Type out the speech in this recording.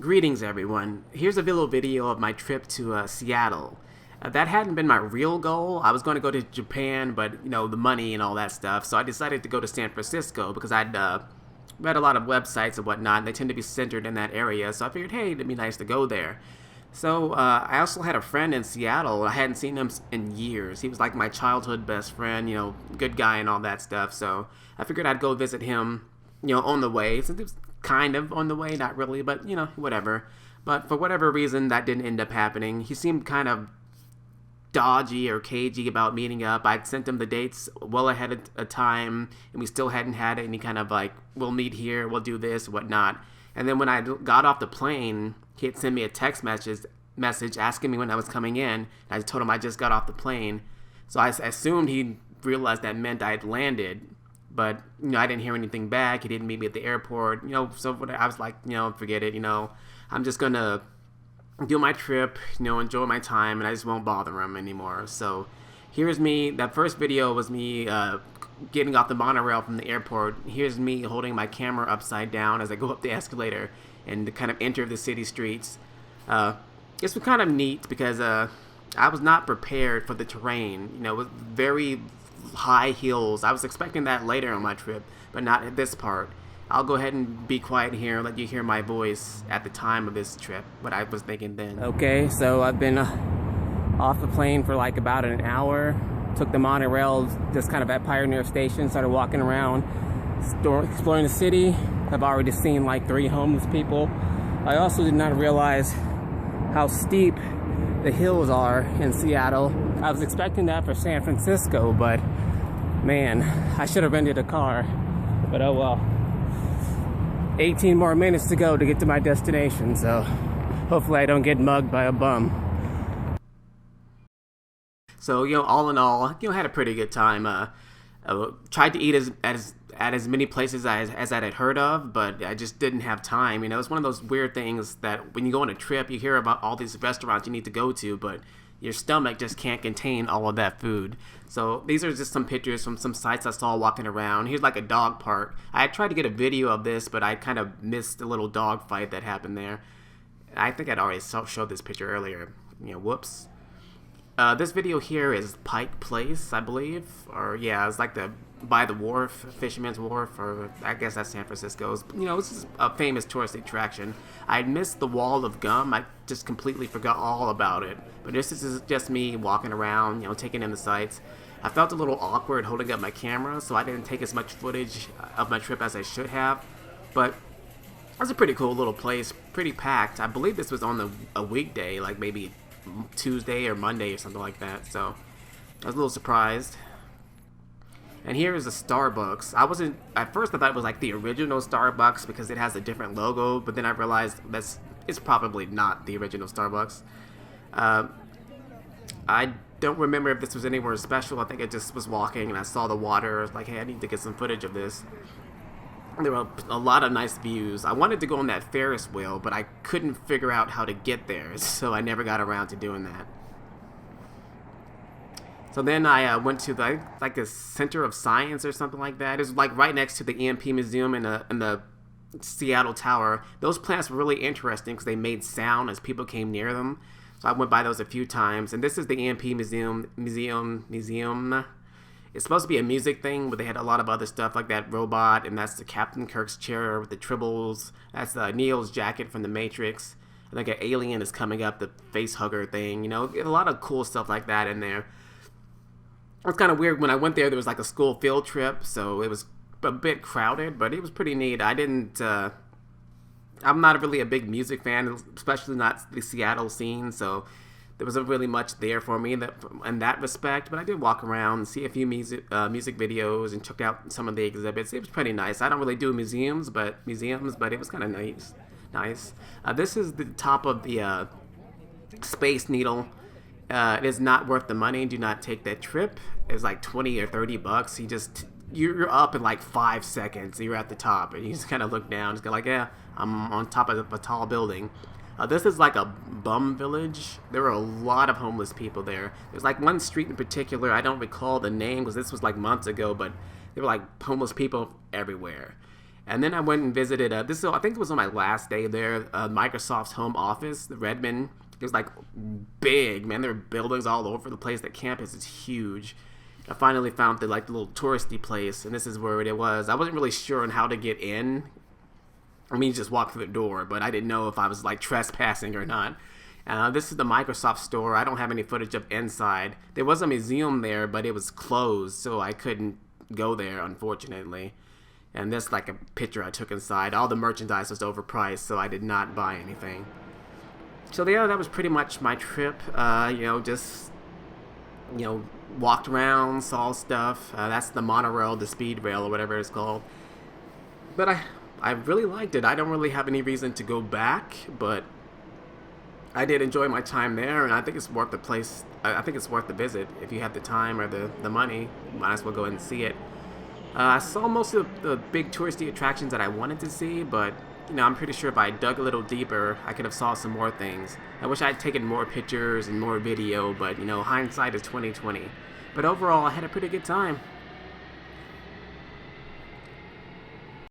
Greetings everyone. Here's a little video of my trip to Seattle. That hadn't been my real goal. I was going to go to Japan, but you know, the money and all that stuff. So I decided to go to San Francisco because I'd read a lot of websites and whatnot, and they tend to be centered in that area. So I figured, hey, it'd be nice to go there. So I also had a friend in Seattle. I hadn't seen him in years. He was like my childhood best friend, you know, good guy and all that stuff. So I figured I'd go visit him, you know, on the way. Since it was kind of on the way, not really, but you know, whatever. But for whatever reason, that didn't end up happening. He seemed kind of dodgy or cagey about meeting up. I'd sent him the dates well ahead of time, and we still hadn't had any kind of like, we'll meet here, we'll do this, whatnot. And then when I got off the plane, he had sent me a text message asking me when I was coming in. And I told him I just got off the plane. So I assumed he realized that meant I had landed. But, you know, I didn't hear anything back. He didn't meet me at the airport. You know, so I was like, you know, forget it. You know, I'm just going to do my trip, you know, enjoy my time, and I just won't bother him anymore. So here's me. That first video was me getting off the monorail from the airport. Here's me holding my camera upside down as I go up the escalator and kind of enter the city streets. This was kind of neat because I was not prepared for the terrain. You know, it was very high hills. I was expecting that later on my trip, but not at this part. I'll go ahead and be quiet here and let you hear my voice at the time of this trip, what I was thinking then. Okay, so I've been off the plane for like about an hour. Took the monorail just kind of at Pioneer Station, started walking around, exploring the city. I've already seen like 3 homeless people. I also did not realize how steep the hills are in Seattle. I was expecting that for San Francisco, but man, I should have rented a car. But oh well. 18 more minutes to go to get to my destination, so hopefully I don't get mugged by a bum. So, you know, all in all, you know, had a pretty good time. Tried to eat at as many places as I had heard of, but I just didn't have time. You know, it's one of those weird things that when you go on a trip, you hear about all these restaurants you need to go to, but your stomach just can't contain all of that food. So these are just some pictures from some sites I saw walking around. Here's like a dog park. I had tried to get a video of this, but I kind of missed the little dog fight that happened there. I think I'd already showed this picture earlier. You know, whoops. This video here is Pike Place, I believe. Or yeah, it's like by the wharf, Fisherman's Wharf, or I guess that's San Francisco's. You know, this is a famous tourist attraction. I missed the wall of gum. I just completely forgot all about it. But this is just me walking around, you know, taking in the sights. I felt a little awkward holding up my camera, so I didn't take as much footage of my trip as I should have. But it was a pretty cool little place, pretty packed. I believe this was on a weekday, like maybe Tuesday or Monday or something like that. So I was a little surprised. And here is a Starbucks. At first I thought it was like the original Starbucks because it has a different logo, but then I realized it's probably not the original Starbucks. I don't remember if this was anywhere special. I think I just was walking and I saw the water. I was like, hey, I need to get some footage of this. There were a lot of nice views. I wanted to go on that Ferris wheel, but I couldn't figure out how to get there, so I never got around to doing that. So then I went to the Center of Science or something like that. It was like right next to the EMP Museum in the Seattle Tower. Those plants were really interesting because they made sound as people came near them. So I went by those a few times. And this is the EMP Museum. It's supposed to be a music thing, but they had a lot of other stuff like that robot, and that's the Captain Kirk's chair with the tribbles. That's Neil's jacket from The Matrix. I think an alien is coming up, the face hugger thing. You know, a lot of cool stuff like that in there. It was kind of weird. When I went there was like a school field trip, so it was a bit crowded, but it was pretty neat. I'm not really a big music fan, especially not the Seattle scene, so there wasn't really much there for me in that respect, but I did walk around and see a few music videos and check out some of the exhibits. It was pretty nice. I don't really do museums, but it was kind of nice. This is the top of the Space Needle. It is not worth the money. Do not take that trip. It's like 20 or 30 bucks. You're up in like 5 seconds. You're at the top, and you just kind of look down. Just go like, yeah, I'm on top of a tall building. This is like a bum village. There were a lot of homeless people there. There's like one street in particular. I don't recall the name because this was like months ago, but there were like homeless people everywhere. And then I went and visited this. I think it was on my last day there. Microsoft's home office, the Redmond. It was like big, man. There were buildings all over the place. The campus is huge. I finally found the little touristy place, and this is where it was. I wasn't really sure on how to get in. I mean, you just walk through the door, but I didn't know if I was trespassing or not. This is the Microsoft store. I don't have any footage of inside. There was a museum there, but it was closed, so I couldn't go there, unfortunately. And this a picture I took inside. All the merchandise was overpriced, so I did not buy anything. So yeah, that was pretty much my trip. Just walked around, saw stuff. That's the monorail, the speed rail, or whatever it's called. But I really liked it. I don't really have any reason to go back, but I did enjoy my time there, and I think it's worth the place. I think it's worth the visit. If you have the time or the money, might as well go ahead and see it. I saw most of the big touristy attractions that I wanted to see, but I'm pretty sure if I dug a little deeper, I could have saw some more things. I wish I had taken more pictures and more video, but hindsight is 20/20. But overall, I had a pretty good time.